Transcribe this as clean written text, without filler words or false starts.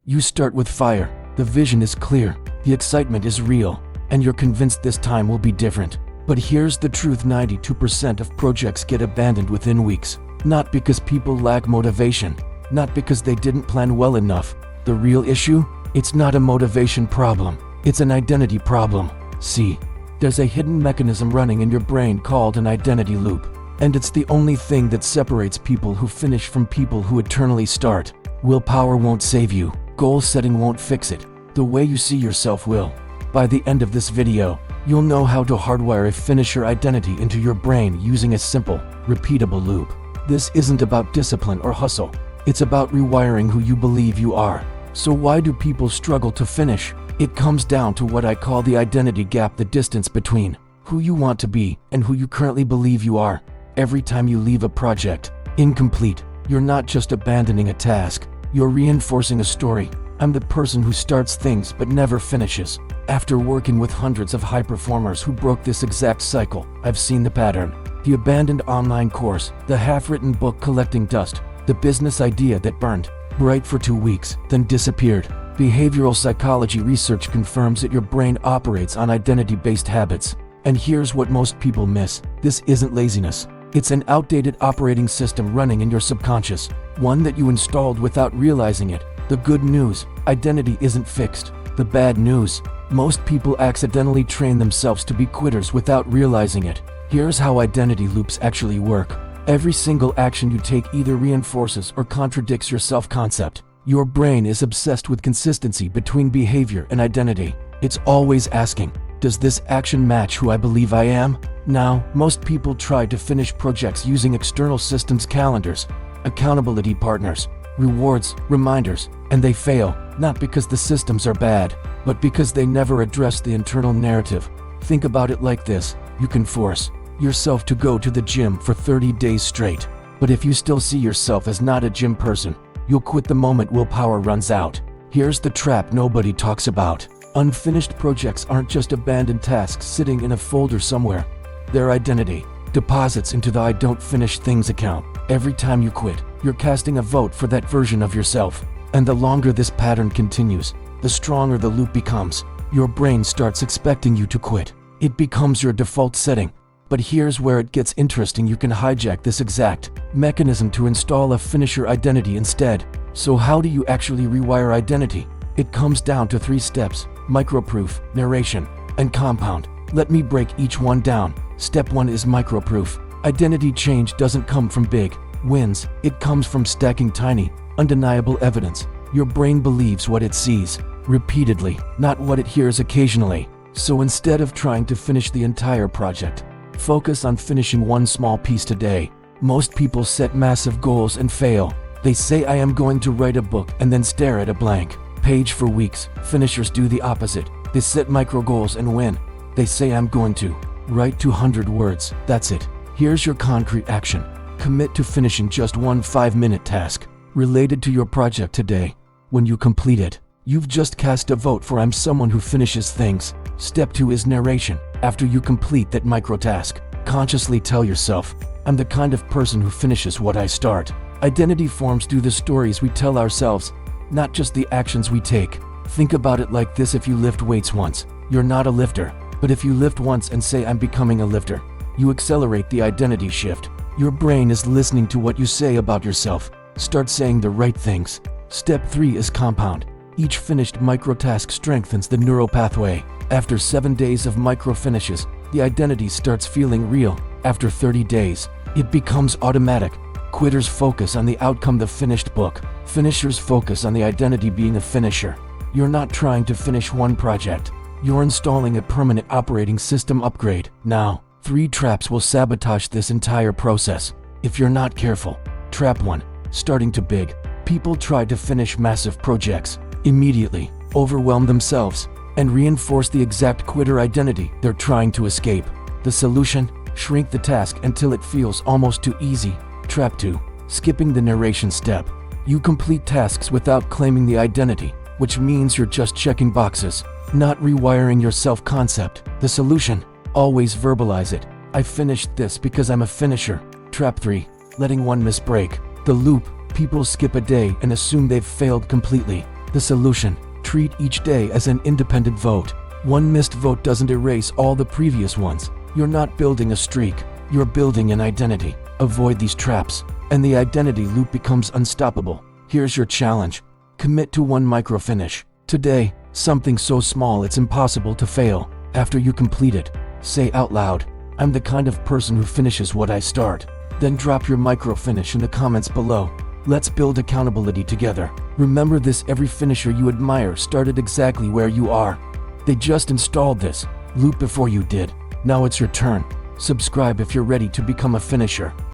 You start with fire, the vision is clear, the excitement is real, and you're convinced this time will be different. But here's the truth: 92% of projects get abandoned within weeks. Not because people lack motivation, not because they didn't plan well enough. The real issue? It's not a motivation problem, it's an identity problem. See, there's a hidden mechanism running in your brain called an identity loop. And it's the only thing that separates people who finish from people who eternally start. Willpower won't save you. Goal setting won't fix it. The way you see yourself will. By the end of this video, you'll know how to hardwire a finisher identity into your brain using a simple, repeatable loop. This isn't about discipline or hustle. It's about rewiring who you believe you are. So why do people struggle to finish? It comes down to what I call the identity gap, the distance between who you want to be and who you currently believe you are. Every time you leave a project incomplete, you're not just abandoning a task, you're reinforcing a story. I'm the person who starts things but never finishes. After working with hundreds of high performers who broke this exact cycle, I've seen the pattern. The abandoned online course, the half-written book collecting dust, the business idea that burned bright for 2 weeks, then disappeared. Behavioral psychology research confirms that your brain operates on identity-based habits. And here's what most people miss: this isn't laziness. It's an outdated operating system running in your subconscious, one that you installed without realizing it. The good news: identity isn't fixed. The bad news: most people accidentally train themselves to be quitters without realizing it. Here's how identity loops actually work. Every single action you take either reinforces or contradicts your self-concept. Your brain is obsessed with consistency between behavior and identity. It's always asking, does this action match who I believe I am? Now, most people try to finish projects using external systems, calendars, accountability partners, rewards, reminders, and they fail, not because the systems are bad, but because they never address the internal narrative. Think about it like this: you can force yourself to go to the gym for 30 days straight, but if you still see yourself as not a gym person, you'll quit the moment willpower runs out. Here's the trap nobody talks about. Unfinished projects aren't just abandoned tasks sitting in a folder somewhere. They're identity deposits into the I don't finish things account. Every time you quit, you're casting a vote for that version of yourself. And the longer this pattern continues, the stronger the loop becomes. Your brain starts expecting you to quit. It becomes your default setting. But here's where it gets interesting: you can hijack this exact mechanism to install a finisher identity instead. So how do you actually rewire identity? It comes down to 3 steps: microproof, narration, and compound. Let me break each one down. Step 1 is microproof. Identity change doesn't come from big wins. It comes from stacking tiny, undeniable evidence. Your brain believes what it sees repeatedly, not what it hears occasionally. So instead of trying to finish the entire project, focus on finishing one small piece today. Most people set massive goals and fail. They say, I am going to write a book, and then stare at a blank page for weeks. Finishers do the opposite. They set micro goals and win. They say, I'm going to write 200 words. That's it. Here's your concrete action. Commit to finishing just one 5-minute task related to your project today. When you complete it, you've just cast a vote for I'm someone who finishes things. Step 2 is narration. After you complete that micro task, consciously tell yourself, I'm the kind of person who finishes what I start. Identity forms through the stories we tell ourselves, not just the actions we take. Think about it like this: if you lift weights once, you're not a lifter. But if you lift once and say, I'm becoming a lifter, you accelerate the identity shift. Your brain is listening to what you say about yourself. Start saying the right things. Step 3 is compound. Each finished micro task strengthens the neural pathway. After 7 days of micro finishes, the identity starts feeling real. After 30 days, it becomes automatic. Quitters focus on the outcome, the finished book. Finishers focus on the identity, being a finisher. You're not trying to finish one project. You're installing a permanent operating system upgrade. Now, 3 traps will sabotage this entire process if you're not careful. Trap 1. Starting too big. People try to finish massive projects immediately, overwhelm themselves, and reinforce the exact quitter identity they're trying to escape. The solution? Shrink the task until it feels almost too easy. Trap 2. Skipping the narration step. You complete tasks without claiming the identity, which means you're just checking boxes, not rewiring your self-concept. The solution? Always verbalize it. I finished this because I'm a finisher. Trap 3. Letting one miss break the loop. People skip a day and assume they've failed completely. The solution: treat each day as an independent vote. One missed vote doesn't erase all the previous ones. You're not building a streak, you're building an identity. Avoid these traps, and the identity loop becomes unstoppable. Here's your challenge. Commit to one micro finish. Today, something so small it's impossible to fail. After you complete it, say out loud, "I'm the kind of person who finishes what I start." Then drop your micro finish in the comments below. Let's build accountability together. Remember this: every finisher you admire started exactly where you are. They just installed this loop before you did. Now it's your turn. Subscribe if you're ready to become a finisher.